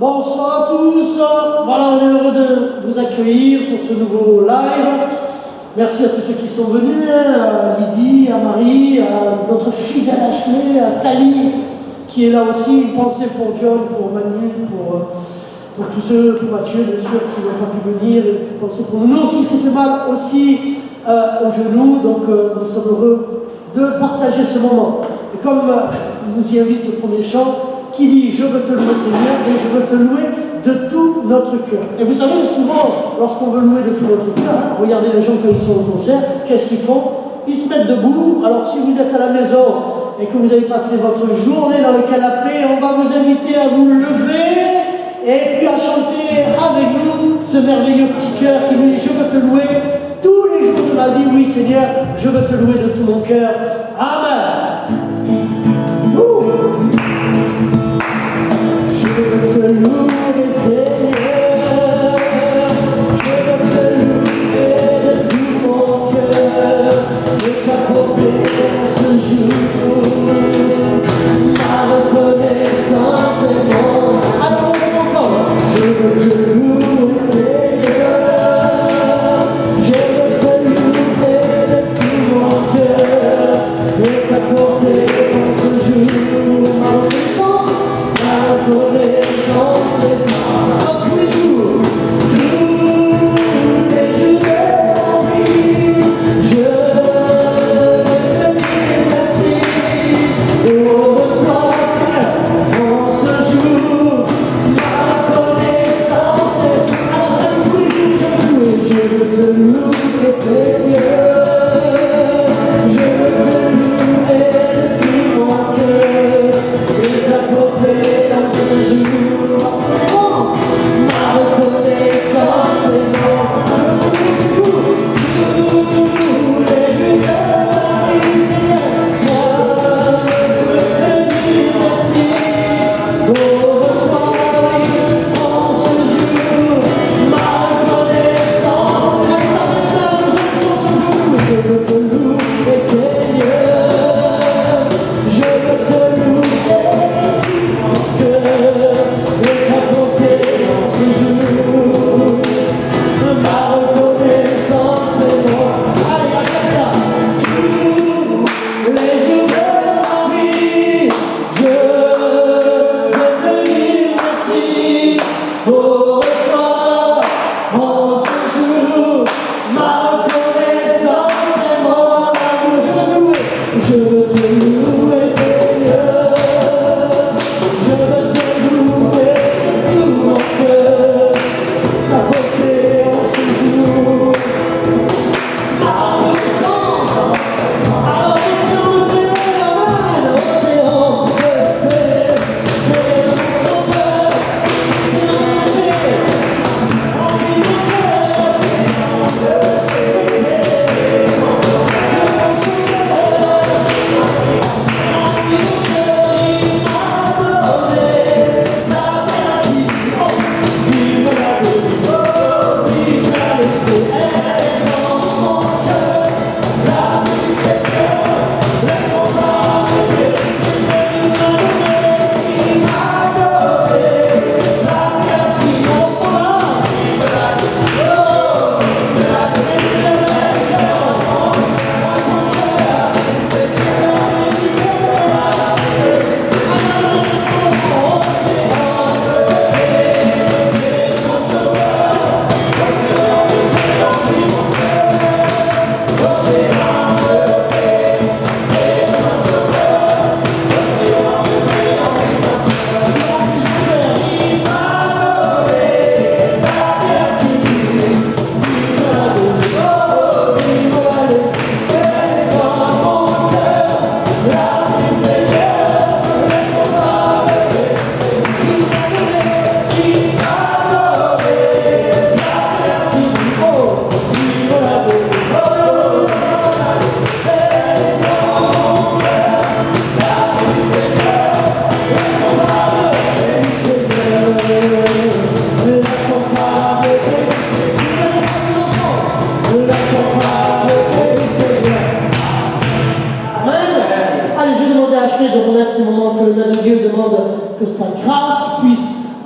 Bonsoir à tous. Voilà, on est heureux de vous accueillir pour ce nouveau live. Merci à tous ceux qui sont venus, à Lydie, à Marie, à notre fidèle Ashley, à Tali qui est là aussi. Une pensée pour John, pour Manu, pour tous ceux, pour Mathieu bien sûr qui n'ont pas pu venir. Et une pensée pour nous aussi, s'est fait mal aussi au genou. Donc nous sommes heureux de partager ce moment. Et comme nous y invite ce premier chant, qui dit « Je veux te louer Seigneur et je veux te louer de tout notre cœur ». Et vous savez, souvent, lorsqu'on veut louer de tout notre cœur, regardez les gens quand ils sont au concert, qu'est-ce qu'ils font? Ils se mettent debout. Alors si vous êtes à la maison et que vous avez passé votre journée dans le canapé, on va vous inviter à vous lever et puis à chanter avec nous ce merveilleux petit cœur qui nous dit « Je veux te louer tous les jours de ma vie, oui Seigneur, je veux te louer de tout mon cœur. Amen. » Je veux te louer, Seigneur, je veux te louer de tout mon cœur, et t'apporter en ce jour ma reconnaissance et mon amour. Je veux te louer, Seigneur, je veux te louer de tout mon cœur, et t'apporter en ce jour ma reconnaissance. Reconnaissance et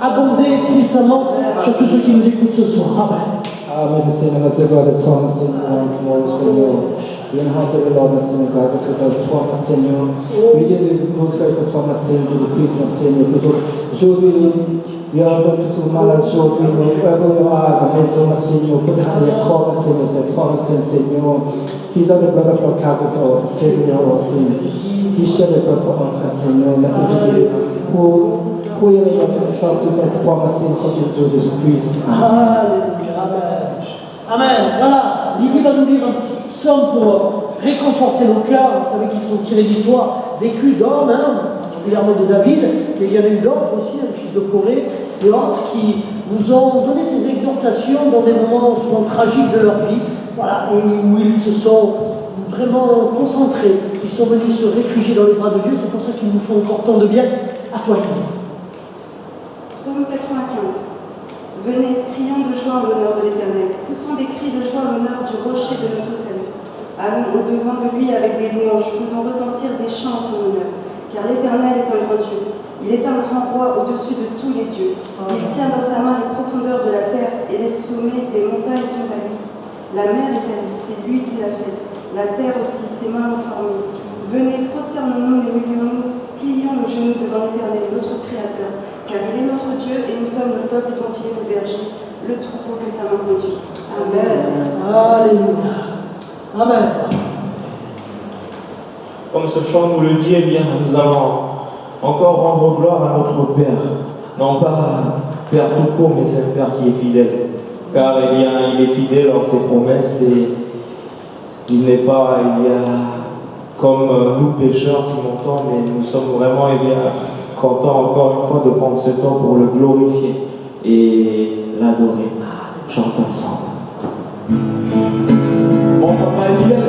abonder puissamment sur tous ceux qui nous écoutent ce soir. Amen. Mas Senhor, nós agora toma, Senhor, Senhor. E em nossa glória, Senhor, casa que tu toma, Senhor. Mídia de nos feita toma, Senhor, de Cristo, Senhor. Aujourd'hui, il y a un peu tout mal aujourd'hui, nous œuvrons à la maison, Senhor. Pour travailler comme, Senhor, c'est toma, Senhor. He's on the blood of our Calvary for our sin and our sins. He shed the blood for us, Senhor. Merci de Dieu. Pour y aller dans toute sorte de notre toma, Senhor, de Jésus-Christ. Alléluia. Amen. Amen. Voilà, Lydie va nous lire un petit psaume pour réconforter nos cœurs. Vous savez qu'ils sont tirés d'histoires vécues d'hommes, particulièrement de David, mais il y en a eu d'autres aussi, le fils de Corée, et autres qui nous ont donné ces exhortations dans des moments souvent tragiques de leur vie, voilà, et où ils se sont vraiment concentrés. Ils sont venus se réfugier dans les bras de Dieu. C'est pour ça qu'ils nous font encore tant de bien. À toi, Lydie. Psaume 95. Venez, prions de joie en l'honneur de l'Éternel. Poussons des cris de joie en l'honneur du rocher de notre salut. Allons au-devant de lui avec des louanges, faisons retentir des chants en son honneur. Car l'Éternel est un grand Dieu. Il est un grand roi au-dessus de tous les dieux. Il tient dans sa main les profondeurs de la terre et les sommets des montagnes sont à lui. La mer est à lui, c'est lui qui l'a faite. La terre aussi, ses mains l'ont formée. Venez, prosternons-nous et humilions-nous, plions nos genoux devant l'Éternel, notre Créateur. Car il est notre Dieu et nous sommes le peuple dont il est le berger, le troupeau que sa main conduit. Amen. Alléluia. Amen. Comme ce chant nous le dit, eh bien, nous allons encore rendre gloire à notre Père. Non pas Père tout court, mais c'est un Père qui est fidèle. Car eh bien, il est fidèle en ses promesses et il n'est pas, il y a comme nous pécheurs qui montons, mais nous sommes vraiment eh bien, contents encore une fois de prendre ce temps pour le glorifier et l'adorer. Chantons ensemble. Mon papa est fidèle.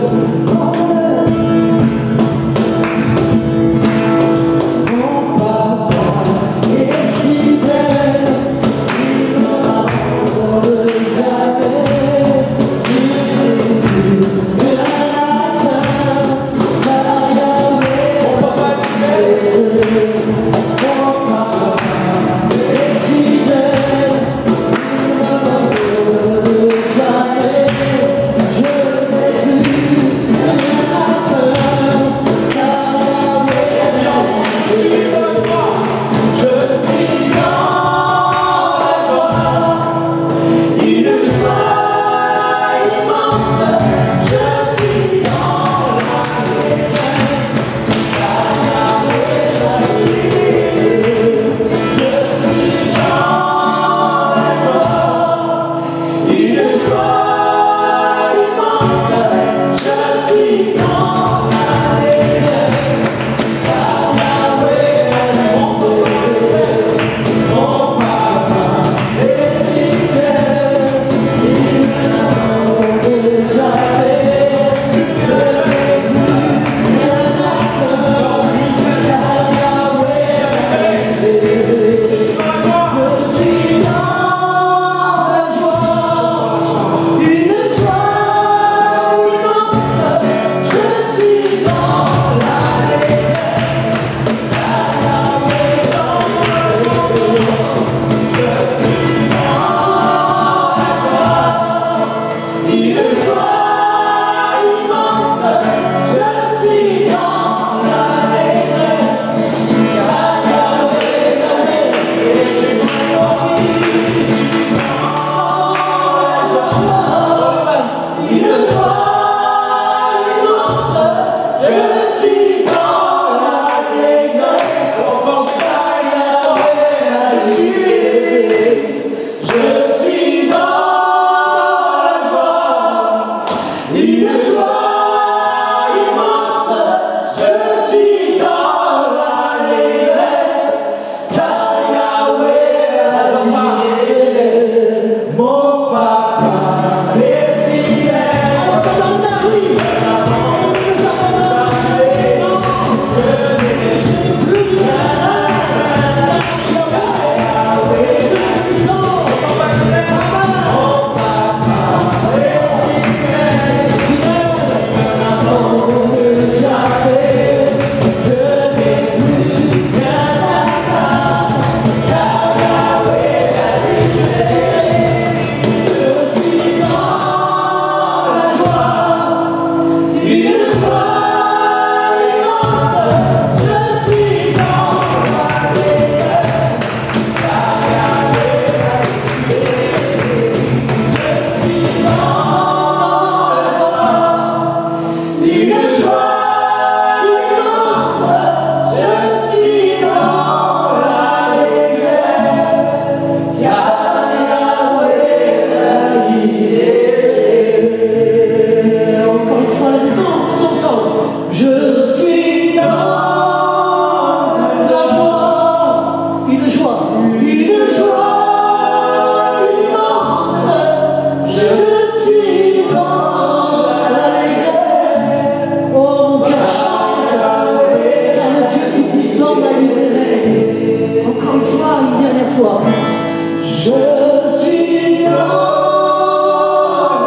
suis dans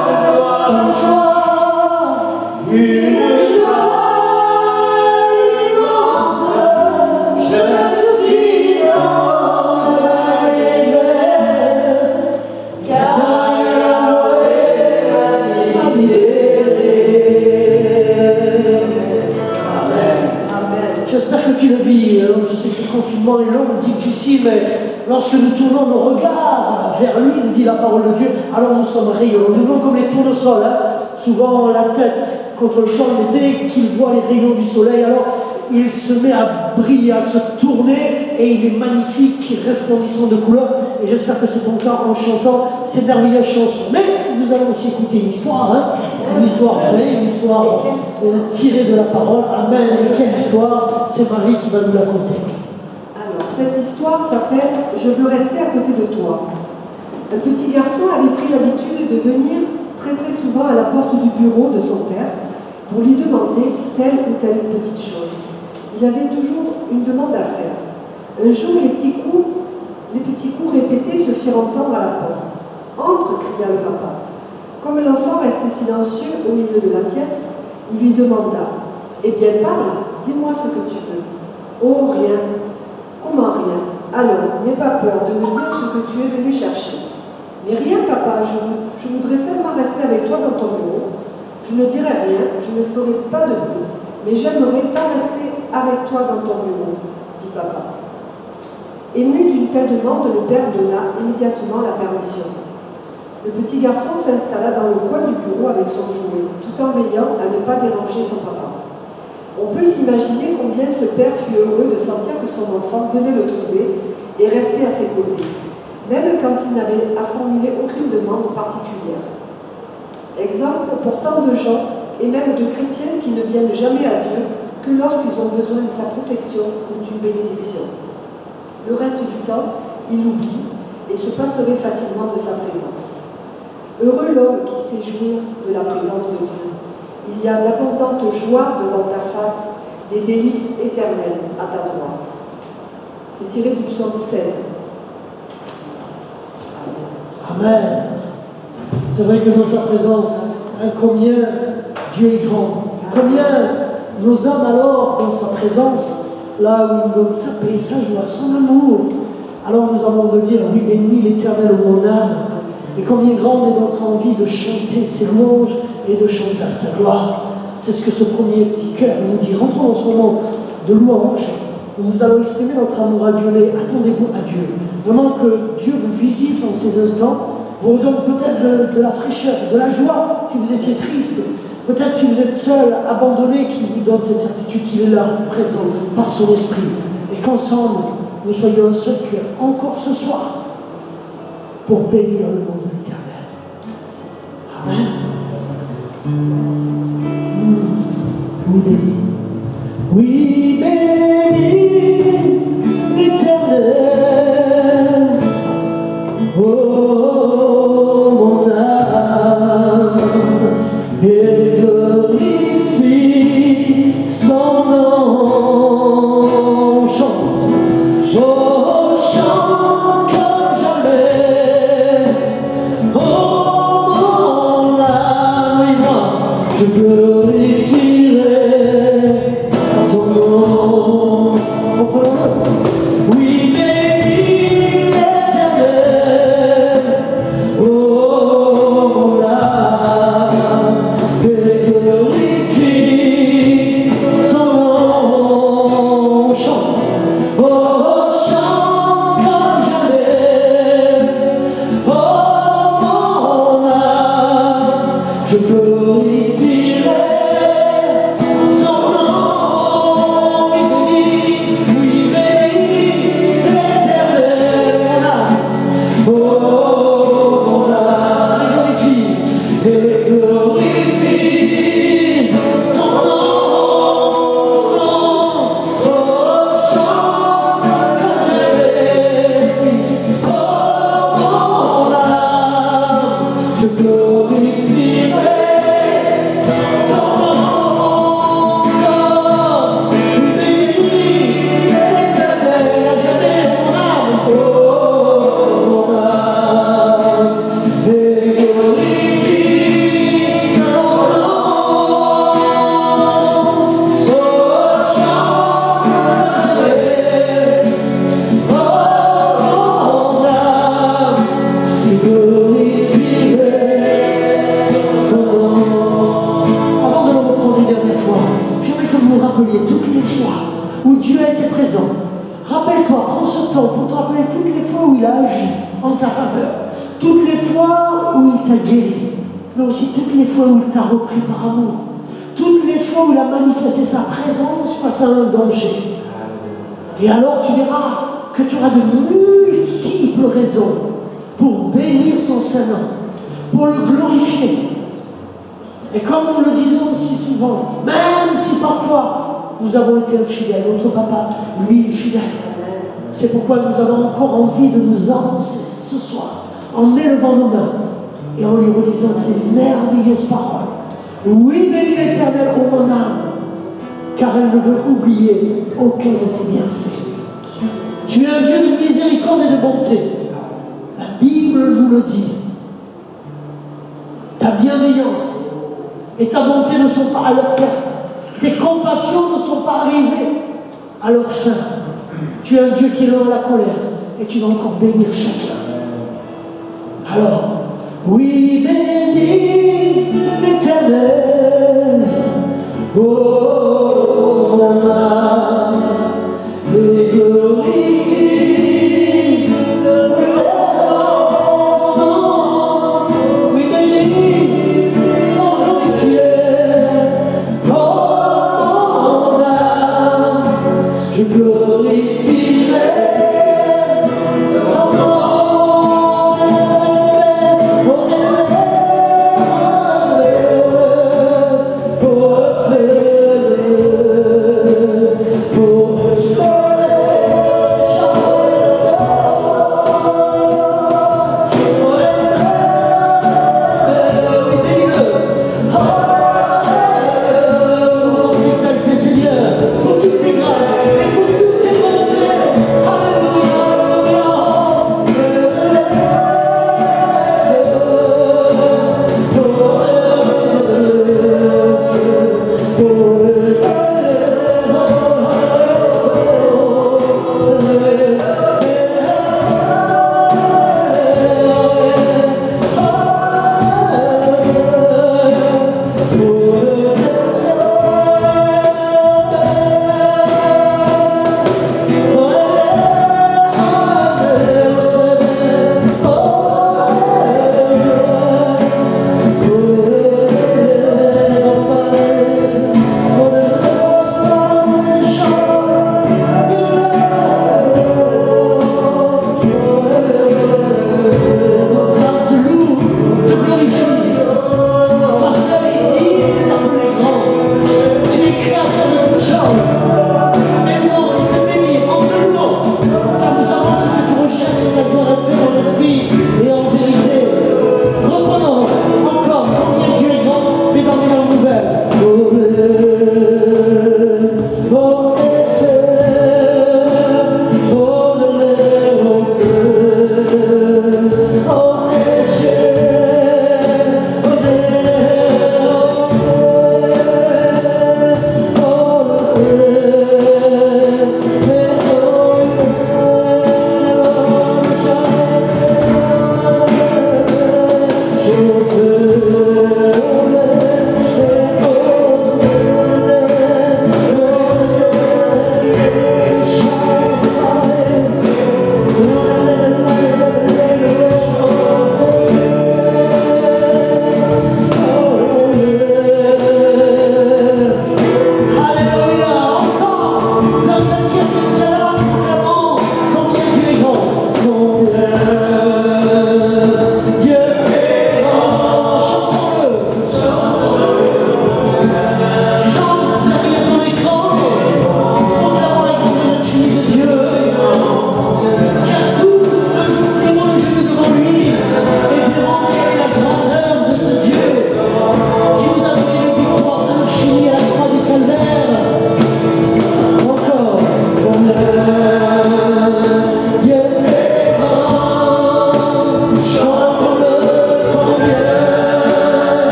la joie, une joie immense. Je suis dans l'allégresse, car Yahweh m'a libéré. Amen. J'espère que tu le vis. Je sais que ce confinement est long, difficile, mais lorsque nous tournons nos regards vers lui, nous dit la parole de Dieu, alors nous sommes rayonnants. Nous sommes comme les tournesols, souvent la tête contre le sol, mais dès qu'il voit les rayons du soleil, alors il se met à briller, à se tourner, et il est magnifique, resplendissant de couleurs. Et j'espère que c'est ton cas en chantant ces merveilleuses chansons. Mais nous allons aussi écouter une histoire, une histoire vraie, une histoire tirée de la parole. Amen. Et quelle histoire? C'est Marie qui va nous la conter. Alors, cette histoire s'appelle « Je veux rester à côté de toi ». Un petit garçon avait pris l'habitude de venir très souvent à la porte du bureau de son père pour lui demander telle ou telle petite chose. Il avait toujours une demande à faire. Un jour, les petits coups répétés se firent entendre à la porte. « Entre !» cria le papa. Comme l'enfant restait silencieux au milieu de la pièce, il lui demanda « Eh bien, parle, dis-moi ce que tu veux. »« Oh, rien. » »« Comment rien? Alors, n'aie pas peur de me dire ce que tu es venu chercher. »« Mais rien, papa, je voudrais seulement rester avec toi dans ton bureau. Je ne dirai rien, je ne ferai pas de bruit, mais j'aimerais tant rester avec toi dans ton bureau, dit papa. » Ému d'une telle demande, le père donna immédiatement la permission. Le petit garçon s'installa dans le coin du bureau avec son jouet, tout en veillant à ne pas déranger son papa. On peut s'imaginer combien ce père fut heureux de sentir que son enfant venait le trouver et restait à ses côtés, même quand il n'avait à formuler aucune demande particulière. Exemple pour tant de gens, et même de chrétiens qui ne viennent jamais à Dieu que lorsqu'ils ont besoin de sa protection ou d'une bénédiction. Le reste du temps, ils l'oublient et se passeraient facilement de sa présence. Heureux l'homme qui sait jouir de la présence de Dieu. Il y a d'abondante joie devant ta face, des délices éternelles à ta droite. C'est tiré du psaume 16. Amen. C'est vrai que dans sa présence, combien Dieu est grand. Combien nos âmes alors, dans sa présence, là où il donne sa paix, sa joie, son amour. Alors nous avons de dire, oui, bénis l'Éternel ô mon âme. Et combien grande est notre envie de chanter ses louanges et de chanter à sa gloire. C'est ce que ce premier petit cœur nous dit. Rentrons dans ce moment de louange où nous allons exprimer notre amour à Dieu. Mais attendez-vous à Dieu. Vraiment que Dieu vous visite en ces instants, vous donne peut-être de la fraîcheur, de la joie si vous étiez triste. Peut-être si vous êtes seul, abandonné, qu'il vous donne cette certitude qu'il est là, présent, par son esprit. Et qu'ensemble, nous soyons un seul cœur, encore ce soir, pour bénir le nom de l'Éternel. Amen. Oui, béni. Oui, béni l'Éternel. Oh, mon âme, et glorifie son nom. Chante, oh, chante comme jamais. Oh, mon âme, et moi, je il a agi en ta faveur, toutes les fois où il t'a guéri, mais aussi toutes les fois où il t'a repris par amour, toutes les fois où il a manifesté sa présence face à un danger. Et alors tu verras que tu auras de multiples raisons pour bénir son Saint-Nom, pour le glorifier. Et comme nous le disons si souvent, même si parfois nous avons été infidèles, notre papa, lui, est fidèle. C'est pourquoi nous avons encore envie de nous avancer ce soir, en élevant nos mains et en lui redisant ces merveilleuses paroles. Oui, bénis l'Éternel, ô mon âme, car elle ne veut oublier aucun de tes bienfaits. Tu es un Dieu de miséricorde et de bonté. La Bible nous le dit. Ta bienveillance et ta bonté ne sont pas à leur terme. Tes compassions ne sont pas arrivées à leur fin. Tu es un Dieu qui est lent à la colère et tu vas encore bénir chacun. Alors, oui, bénis l'Éternel, oh mon âme, et glorifie le nom. Oui, bénis, oh glorifié, oh mon âme, je glorifierai ton nom. Pour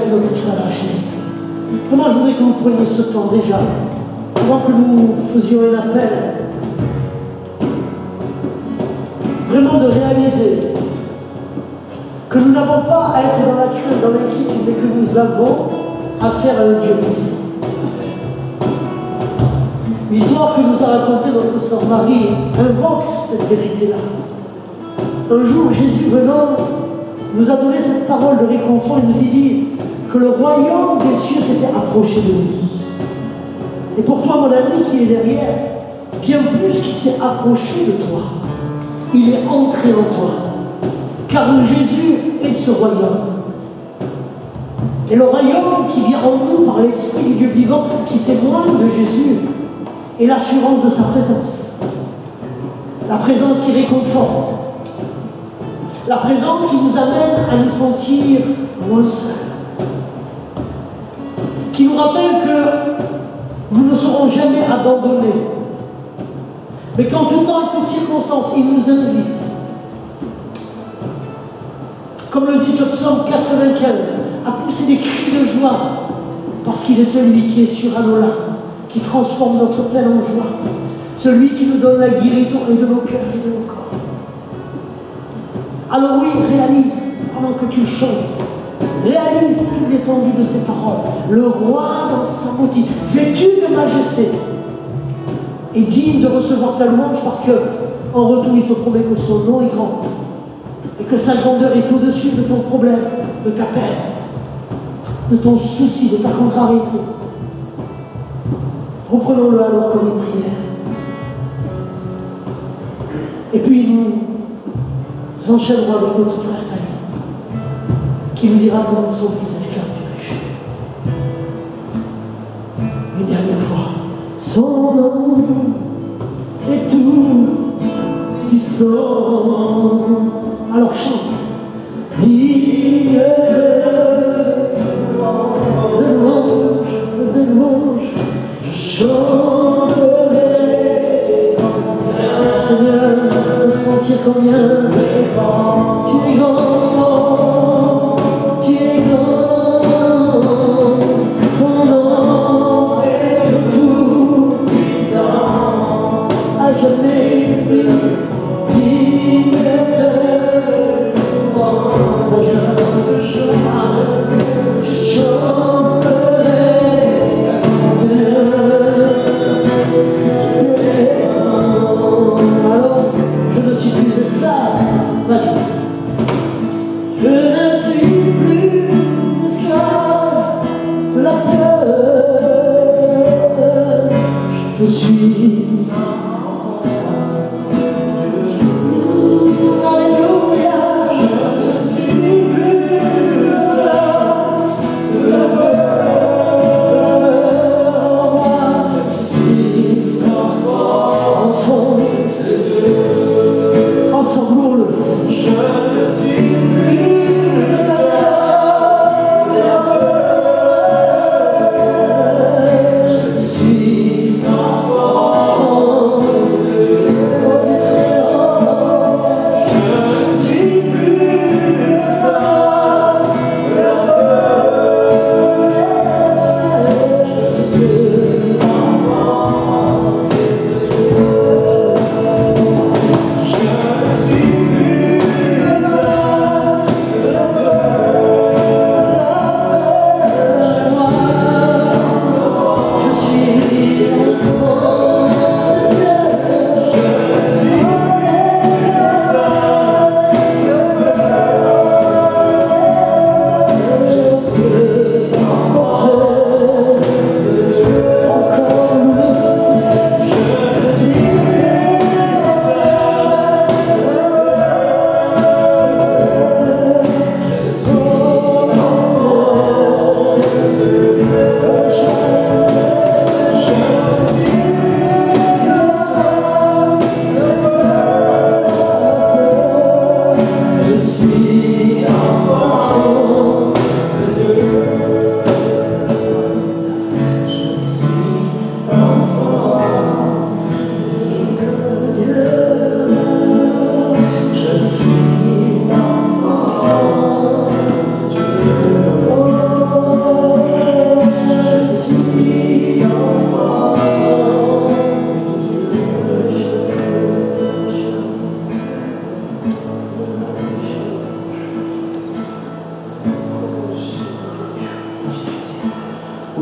avec notre frère Ashley. Vraiment, je voudrais que vous preniez ce temps déjà, avant que nous faisions un appel, vraiment de réaliser que nous n'avons pas à être dans la crainte, dans l'inquiétude, mais que nous avons affaire à un Dieu puissant. L'histoire que nous a racontée notre sœur Marie invoque cette vérité-là. Un jour, Jésus venant nous a donné cette parole de réconfort. Il nous a dit que le royaume des cieux s'était approché de nous. Et pour toi, mon ami qui est derrière, bien plus qu'il s'est approché de toi, il est entré en toi. Car Jésus est ce royaume. Et le royaume qui vient en nous par l'Esprit du Dieu vivant, qui témoigne de Jésus, est l'assurance de sa présence. La présence qui réconforte. La présence qui nous amène à nous sentir moins seuls. Qui nous rappelle que nous ne serons jamais abandonnés. Mais qu'en tout temps et toutes circonstances, il nous invite. Comme le dit ce psaume 95, à pousser des cris de joie, parce qu'il est celui qui est sur à nos larmes, qui transforme notre peine en joie, celui qui nous donne la guérison et de nos cœurs et de nos corps. Alors oui, réalise, pendant que tu chantes, réalise toute l'étendue de ces paroles. Le roi dans sa beauté, vêtu de majesté, est digne de recevoir ta louange parce que, en retour, il te promet que son nom est grand et que sa grandeur est au-dessus de ton problème, de ta peine, de ton souci, de ta contrariété. Reprenons-le alors comme une prière. Et puis nous enchaînerons avec notre frère Tali, qui nous dira comment nous sommes plus esclaves du péché. Une dernière fois. Son nom est tout puissant. Alors chante. Digne de louange, je chanterai. Seigneur, de sentir combien tu es grand, tu es grand. Ton nom est tout puissant, à jamais digne de louange.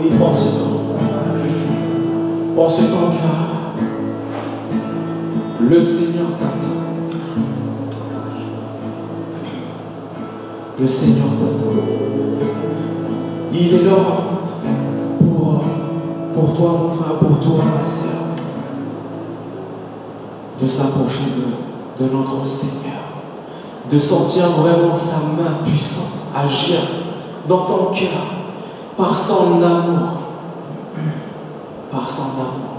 Oui, prends ce temps. Prends ce temps car le Seigneur t'attend. Le Seigneur t'attend. Il est là pour toi, mon frère, pour toi, ma sœur, de s'approcher de notre Seigneur, de sentir vraiment sa main puissante agir dans ton cœur par son amour. Par son amour.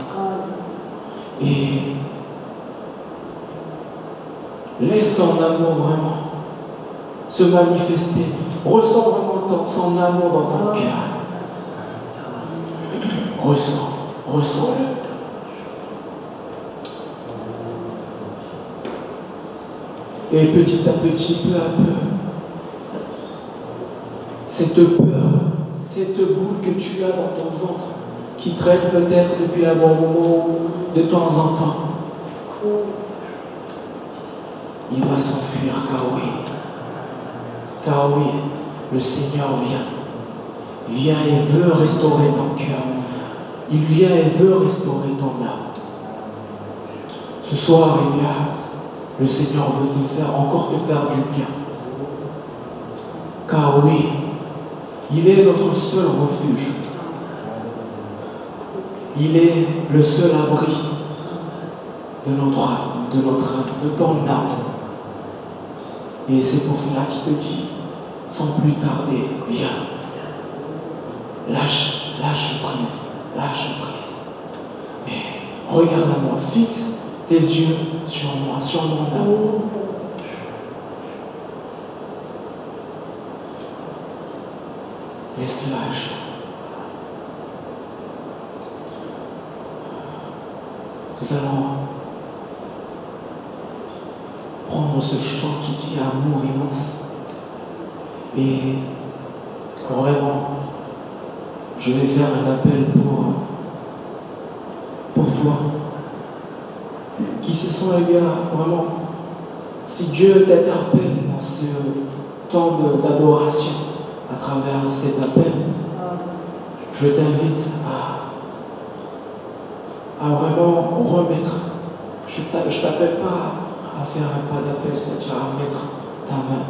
Et laisse son amour vraiment se manifester. Ressens vraiment son amour dans ton cœur. Ressens-le. Et petit à petit, peu à peu, cette peur, cette boule que tu as dans ton ventre, qui traîne peut-être depuis un bon moment, de temps en temps, il va s'enfuir, car oui, le Seigneur vient et veut restaurer ton cœur. Il vient et veut restaurer ton âme. Ce soir, eh bien, le Seigneur veut encore te faire du bien. Car oui, il est notre seul refuge. Il est le seul abri de notre âme, de ton âme. Et c'est pour cela qu'il te dit, sans plus tarder, viens. Lâche prise. Mais regarde-moi, fixe tes yeux sur moi, sur mon amour. Laisse-le agir. Nous allons prendre ce chant qui dit amour immense. Et vraiment, je vais faire un appel pour toi. Qui se sent, eh bien, vraiment, si Dieu t'interpelle dans ce temps d'adoration à travers cet appel, je t'invite à vraiment remettre. Je t'appelle pas à faire un pas d'appel, c'est-à-dire à mettre ta main,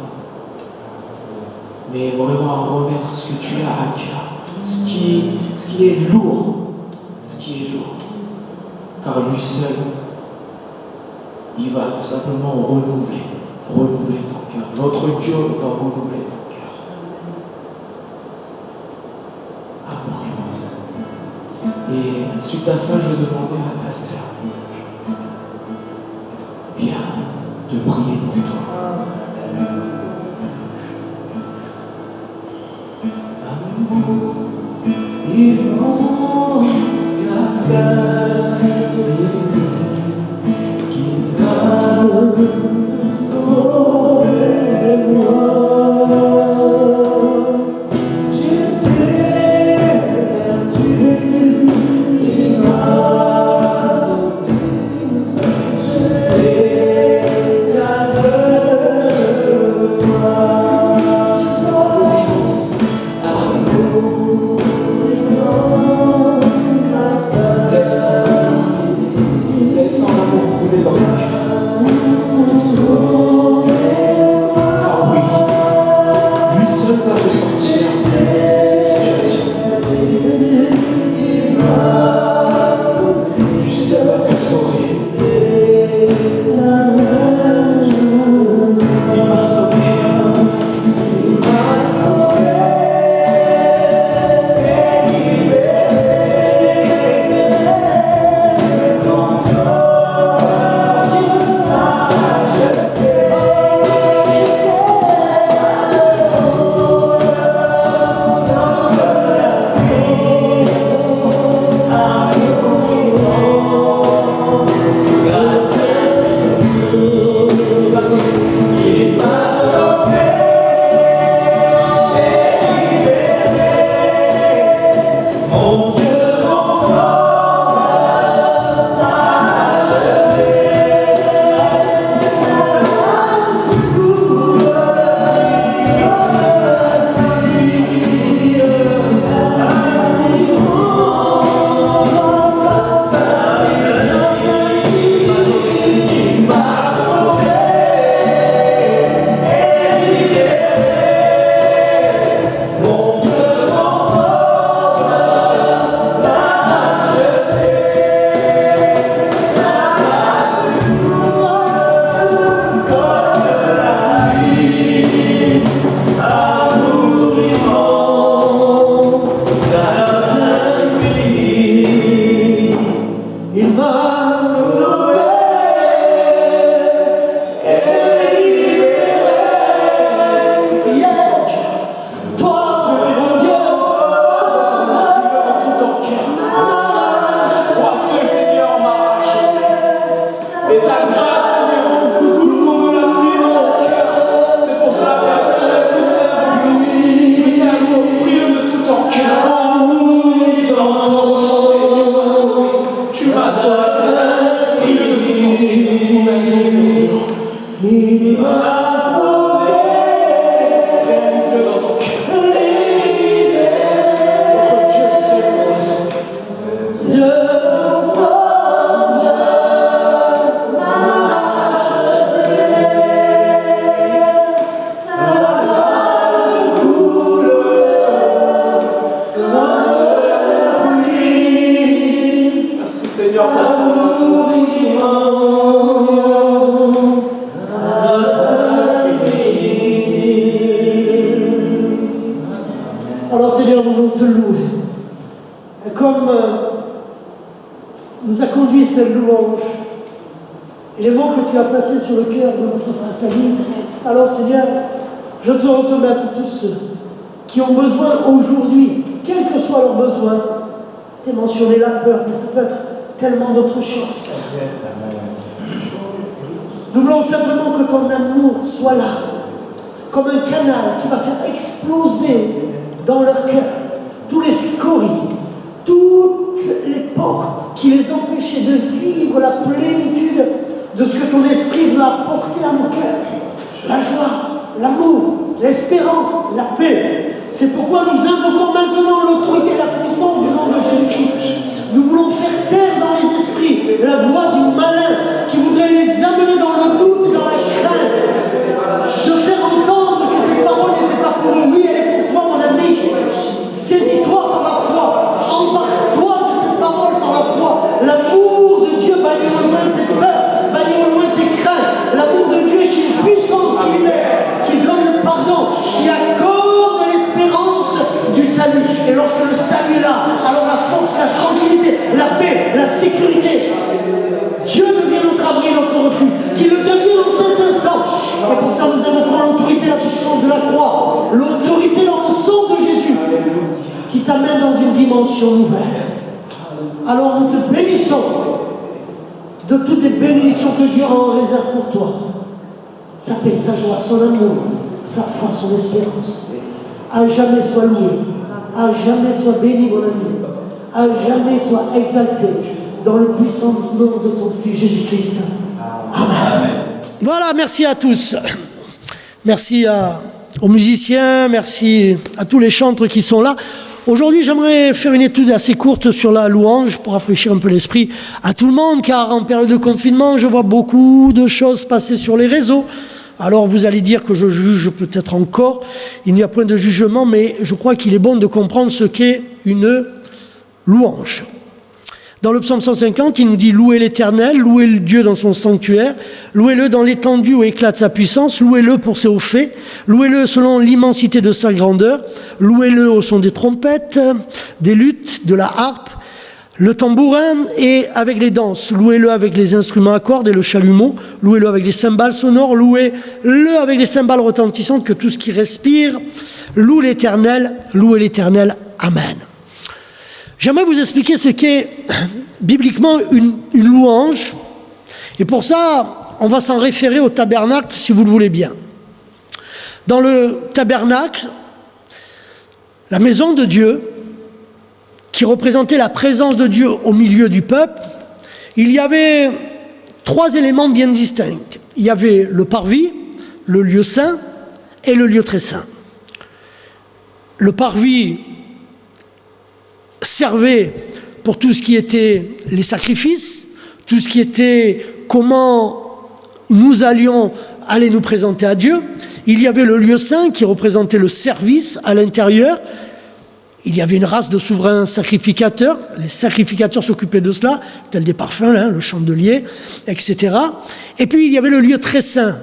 mais vraiment à remettre ce que tu as à cœur, ce qui est lourd, car lui seul, il va tout simplement renouveler ton cœur. Notre Dieu va renouveler ton cœur. Amour immense. Et suite à ça, je demandais à Pasteur, viens de prier pour toi. Amour immense, grâce à qui va sauver moi. J'étais perdu, il m'a sauvé. J'étais aveugle, amour immense, grâce à laisse son amour couler dans ton cœur. Ah oui, lui seul va te sortir de cette situation. Lui seul va te sauver. Il m'a sauvé. Seigneur, nous voulons te louer. Et comme nous a conduit cette louange, et les mots que tu as placés sur le cœur de notre frère Salim, alors Seigneur, je te remets à tous ceux qui ont besoin aujourd'hui, quel que soit leur besoin. Tu as mentionné la peur, mais ça peut être tellement d'autres choses. Nous voulons simplement que ton amour soit là, comme un canal qui va faire exploser dans leur cœur tous les scories, toutes les portes qui les empêchaient de vivre la plénitude de ce que ton esprit veut apporter à nos cœurs. La joie, l'amour, l'espérance, la paix. C'est pourquoi nous invoquons maintenant l'autorité et la puissance du nom de Jésus-Christ. Nous voulons faire taire dans les esprits la voix du malin qui voudrait les amener dans le doute et dans la crainte. De faire entendre que cette parole n'était pas pour eux. Oui, elle est pour toi, mon ami. Saisis-toi par la foi. Empare-toi de cette parole par la foi. L'amour de Dieu bannit au loin tes peurs, bannit au loin tes craintes. L'amour de Dieu est une puissance qui met, qui donne le pardon, qui accorde l'espérance du salut. Et lorsque le salut est là, alors la force, la tranquillité, la paix, la sécurité. Dieu devient notre abri, notre refuge, qui le devient en cet instant. Et pour ça, nous invoquons l'autorité, la puissance de la croix, l'autorité dans le sang de Jésus, qui t'amène dans une dimension nouvelle. Alors nous te bénissons de toutes les bénédictions que Dieu a en réserve pour toi. Sa paix, sa joie, son amour, sa foi, son espérance. À jamais sois loué, à jamais sois béni, mon ami, à jamais sois exalté dans le puissant nom de ton Fils Jésus-Christ. Amen. Voilà, merci à tous. Merci aux musiciens, merci à tous les chantres qui sont là. Aujourd'hui, j'aimerais faire une étude assez courte sur la louange pour rafraîchir un peu l'esprit à tout le monde, car en période de confinement, je vois beaucoup de choses passer sur les réseaux. Alors vous allez dire que je juge peut-être encore, il n'y a point de jugement, mais je crois qu'il est bon de comprendre ce qu'est une louange. Dans le psaume 150, il nous dit « Louez l'Éternel, louez le Dieu dans son sanctuaire, louez-le dans l'étendue où éclate sa puissance, louez-le pour ses hauts faits, louez-le selon l'immensité de sa grandeur, louez-le au son des trompettes, des luttes, de la harpe, le tambourin et avec les danses, louez-le avec les instruments à cordes et le chalumeau, louez-le avec les cymbales sonores, louez-le avec les cymbales retentissantes, que tout ce qui respire loue l'Éternel, Amen. » J'aimerais vous expliquer ce qu'est bibliquement une louange. Et pour ça, on va s'en référer au tabernacle, si vous le voulez bien. Dans le tabernacle, la maison de Dieu, qui représentait la présence de Dieu au milieu du peuple, il y avait 3 éléments bien distincts. Il y avait le parvis, le lieu saint et le lieu très saint. Le parvis servait pour tout ce qui était les sacrifices, tout ce qui était comment nous allions aller nous présenter à Dieu. Il y avait le lieu saint qui représentait le service à l'intérieur. Il y avait une race de souverains sacrificateurs. Les sacrificateurs s'occupaient de cela, tels des parfums, le chandelier, etc. Et puis il y avait le lieu très saint,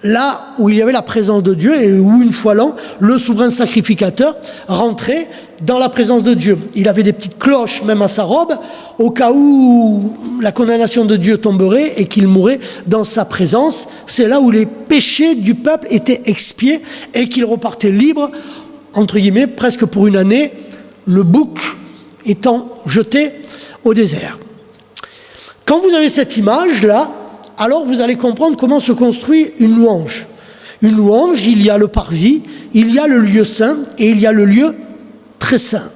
là où il y avait la présence de Dieu et où une fois l'an, le souverain sacrificateur rentrait dans la présence de Dieu. Il avait des petites cloches même à sa robe, au cas où la condamnation de Dieu tomberait et qu'il mourrait dans sa présence. C'est là où les péchés du peuple étaient expiés et qu'il repartait libre, entre guillemets, presque pour une année, le bouc étant jeté au désert. Quand vous avez cette image-là, alors vous allez comprendre comment se construit une louange. Une louange, il y a le parvis, il y a le lieu saint et il y a le lieu très saint.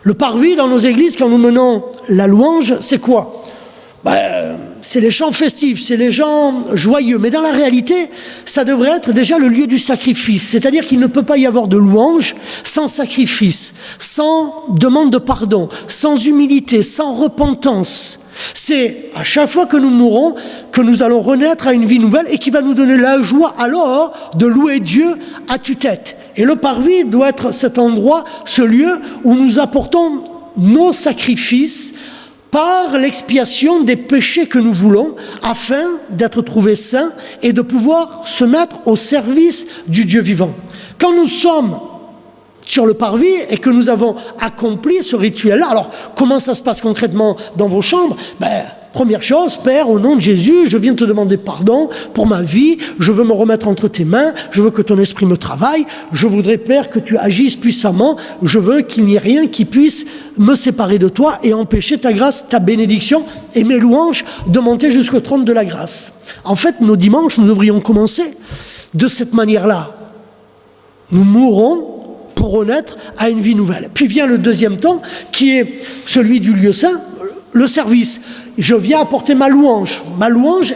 Le parvis dans nos églises, quand nous menons la louange, c'est quoi ? C'est les chants festifs, c'est les chants joyeux. Mais dans la réalité, ça devrait être déjà le lieu du sacrifice. C'est-à-dire qu'il ne peut pas y avoir de louange sans sacrifice, sans demande de pardon, sans humilité, sans repentance. C'est à chaque fois que nous mourrons que nous allons renaître à une vie nouvelle et qui va nous donner la joie alors de louer Dieu à tue-tête. Et le parvis doit être cet endroit, ce lieu où nous apportons nos sacrifices par l'expiation des péchés que nous voulons afin d'être trouvés saints et de pouvoir se mettre au service du Dieu vivant. Quand nous sommes sur le parvis et que nous avons accompli ce rituel-là. Alors, comment ça se passe concrètement dans vos chambres? Première chose, Père, au nom de Jésus, je viens te demander pardon pour ma vie, je veux me remettre entre tes mains, je veux que ton esprit me travaille, je voudrais, Père, que tu agisses puissamment, je veux qu'il n'y ait rien qui puisse me séparer de toi et empêcher ta grâce, ta bénédiction et mes louanges de monter jusqu'au trône de la grâce. En fait, nos dimanches, nous devrions commencer de cette manière-là. Nous mourrons pour renaître à une vie nouvelle. Puis vient le deuxième temps, qui est celui du lieu saint, le service. Je viens apporter ma louange. Ma louange,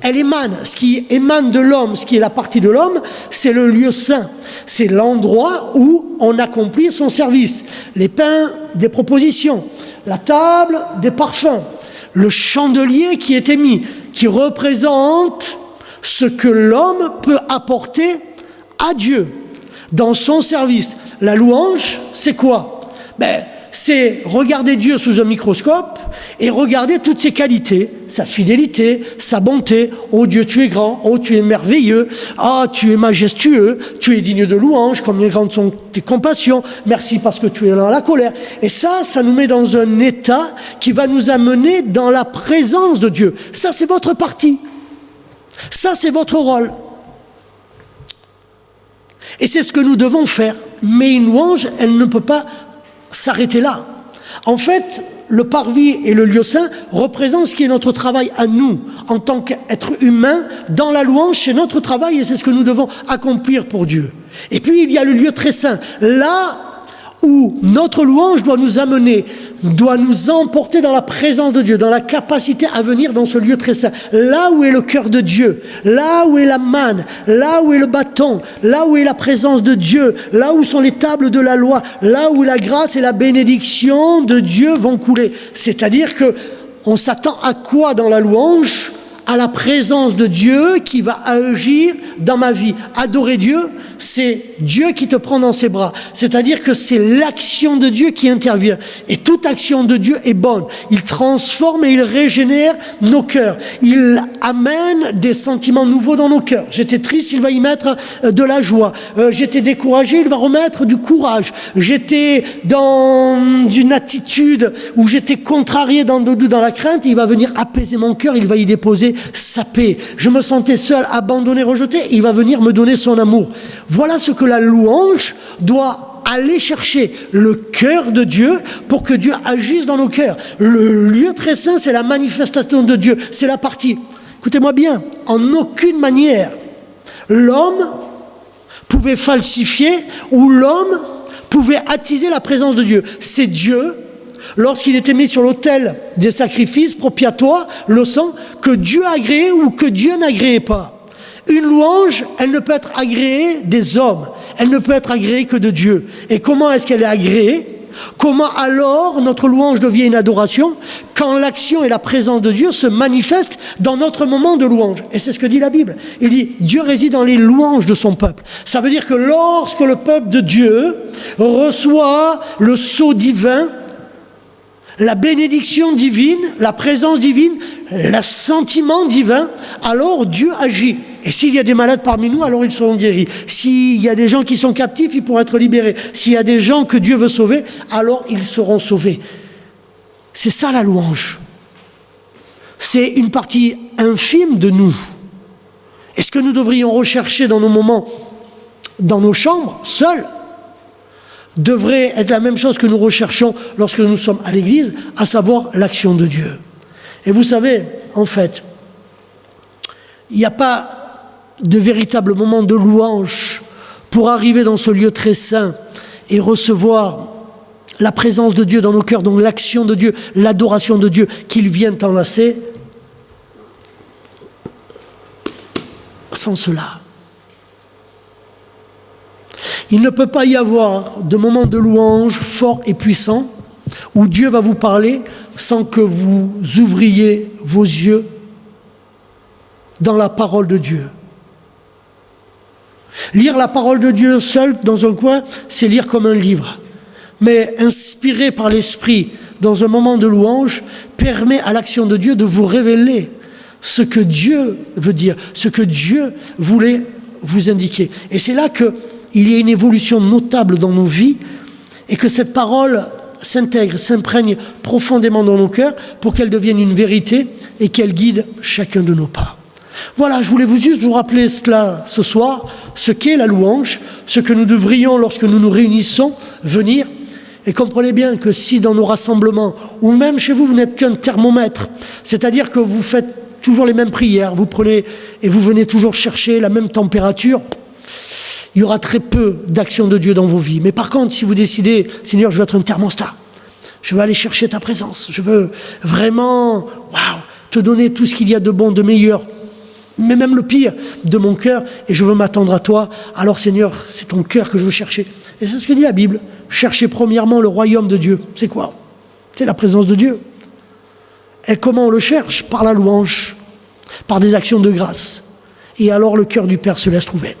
elle émane. Ce qui émane de l'homme, ce qui est la partie de l'homme, c'est le lieu saint. C'est l'endroit où on accomplit son service. Les pains, des propositions. La table, des parfums. Le chandelier qui est émis, qui représente ce que l'homme peut apporter à Dieu dans son service. La louange, c'est quoi? C'est regarder Dieu sous un microscope et regarder toutes ses qualités, sa fidélité, sa bonté. Oh Dieu, tu es grand, oh tu es merveilleux, ah tu es majestueux, tu es digne de louange, combien grandes sont tes compassions, merci parce que tu es dans la colère. Et ça nous met dans un état qui va nous amener dans la présence de Dieu. Ça, c'est votre partie. Ça, c'est votre rôle. Et c'est ce que nous devons faire. Mais une louange, elle ne peut pas s'arrêter là. En fait, le parvis et le lieu saint représentent ce qui est notre travail à nous, en tant qu'être humain, dans la louange, c'est notre travail et c'est ce que nous devons accomplir pour Dieu. Et puis, il y a le lieu très saint, là où notre louange doit nous amener, doit nous emporter dans la présence de Dieu, dans la capacité à venir dans ce lieu très saint, là où est le cœur de Dieu, là où est la manne, là où est le bâton, là où est la présence de Dieu, là où sont les tables de la loi, là où la grâce et la bénédiction de Dieu vont couler. C'est-à-dire que on s'attend à quoi dans la louange? À la présence de Dieu qui va agir dans ma vie. Adorer Dieu, c'est Dieu qui te prend dans ses bras. C'est-à-dire que c'est l'action de Dieu qui intervient. Et toute action de Dieu est bonne. Il transforme et il régénère nos cœurs. Il amène des sentiments nouveaux dans nos cœurs. J'étais triste, il va y mettre de la joie. J'étais découragé, il va remettre du courage. J'étais dans une attitude où j'étais contrarié dans le doute, dans la crainte, il va venir apaiser mon cœur, il va y déposer sa paix. Je me sentais seul, abandonné, rejeté, il va venir me donner son amour. Voilà ce que la louange doit aller chercher, le cœur de Dieu pour que Dieu agisse dans nos cœurs. Le lieu très saint, c'est la manifestation de Dieu, c'est la partie. Écoutez-moi bien, en aucune manière, l'homme pouvait falsifier ou l'homme pouvait attiser la présence de Dieu. C'est Dieu, lorsqu'il était mis sur l'autel des sacrifices propiatoires, le sang, que Dieu agréait ou que Dieu n'agréait pas. Une louange, elle ne peut être agréée des hommes, elle ne peut être agréée que de Dieu. Et comment est-ce qu'elle est agréée? Comment alors notre louange devient une adoration? Quand l'action et la présence de Dieu se manifestent dans notre moment de louange. Et c'est ce que dit la Bible. Il dit, Dieu réside dans les louanges de son peuple. Ça veut dire que lorsque le peuple de Dieu reçoit le sceau divin, la bénédiction divine, la présence divine, l'assentiment divin, alors Dieu agit. Et s'il y a des malades parmi nous, alors ils seront guéris. S'il y a des gens qui sont captifs, ils pourront être libérés. S'il y a des gens que Dieu veut sauver, alors ils seront sauvés. C'est ça la louange. C'est une partie infime de nous. Et ce que nous devrions rechercher dans nos moments, dans nos chambres, seuls, devrait être la même chose que nous recherchons lorsque nous sommes à l'église, à savoir l'action de Dieu. Et vous savez, en fait, il n'y a pas de véritable moment de louange pour arriver dans ce lieu très saint et recevoir la présence de Dieu dans nos cœurs, donc l'action de Dieu, l'adoration de Dieu, qu'il vienne enlacer. Sans cela, il ne peut pas y avoir de moment de louange fort et puissant où Dieu va vous parler sans que vous ouvriez vos yeux dans la parole de Dieu. Lire la parole de Dieu seul dans un coin, c'est lire comme un livre. Mais inspiré par l'Esprit dans un moment de louange permet à l'action de Dieu de vous révéler ce que Dieu veut dire, ce que Dieu voulait vous indiquer. Et c'est là qu'il y a une évolution notable dans nos vies et que cette parole s'intègre, s'imprègne profondément dans nos cœurs pour qu'elle devienne une vérité et qu'elle guide chacun de nos pas. Voilà, je voulais juste vous rappeler cela ce soir, ce qu'est la louange, ce que nous devrions, lorsque nous nous réunissons, venir. Et comprenez bien que si dans nos rassemblements, ou même chez vous, vous n'êtes qu'un thermomètre, c'est-à-dire que vous faites toujours les mêmes prières, vous prenez et vous venez toujours chercher la même température, il y aura très peu d'action de Dieu dans vos vies. Mais par contre, si vous décidez, Seigneur, je veux être un thermostat, je veux aller chercher ta présence, je veux vraiment, te donner tout ce qu'il y a de bon, de meilleur, mais même le pire de mon cœur, et je veux m'attendre à toi, alors Seigneur, c'est ton cœur que je veux chercher. Et c'est ce que dit la Bible. Cherchez premièrement le royaume de Dieu. C'est quoi? C'est la présence de Dieu. Et comment on le cherche? Par la louange, par des actions de grâce. Et alors le cœur du Père se laisse trouver.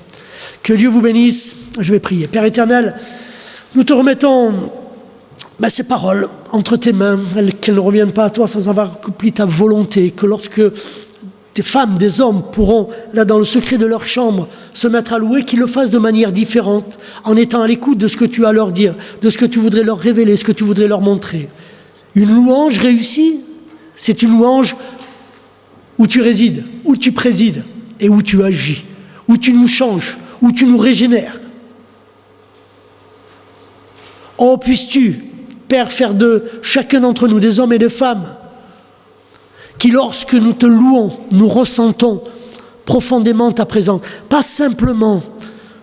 Que Dieu vous bénisse. Je vais prier. Père éternel, nous te remettons ces paroles entre tes mains, qu'elles ne reviennent pas à toi sans avoir accompli ta volonté, que lorsque des femmes, des hommes pourront, là dans le secret de leur chambre, se mettre à louer, qu'ils le fassent de manière différente, en étant à l'écoute de ce que tu as à leur dire, de ce que tu voudrais leur révéler, ce que tu voudrais leur montrer. Une louange réussie, c'est une louange où tu résides, où tu présides et où tu agis, où tu nous changes, où tu nous régénères. Oh, puisses-tu, Père, faire de chacun d'entre nous des hommes et des femmes qui, lorsque nous te louons, nous ressentons profondément ta présence. Pas simplement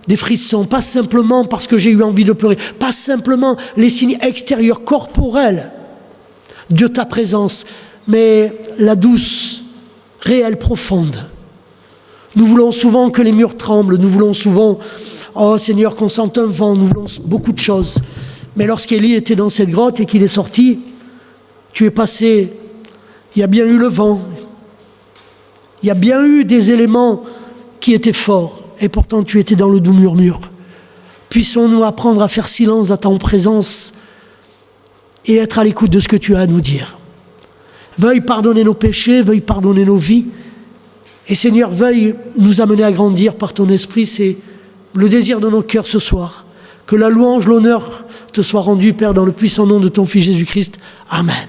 des frissons, pas simplement parce que j'ai eu envie de pleurer, pas simplement les signes extérieurs, corporels de ta présence, mais la douce, réelle, profonde. Nous voulons souvent que les murs tremblent, nous voulons souvent, oh Seigneur, qu'on sente un vent, nous voulons beaucoup de choses. Mais lorsqu'Élie était dans cette grotte et qu'il est sorti, tu es passé. Il y a bien eu le vent, il y a bien eu des éléments qui étaient forts, et pourtant tu étais dans le doux murmure. Puissons-nous apprendre à faire silence à ta présence et être à l'écoute de ce que tu as à nous dire. Veuille pardonner nos péchés, veuille pardonner nos vies, et Seigneur, veuille nous amener à grandir par ton esprit. C'est le désir de nos cœurs ce soir. Que la louange, l'honneur te soit rendu, Père, dans le puissant nom de ton Fils Jésus-Christ. Amen.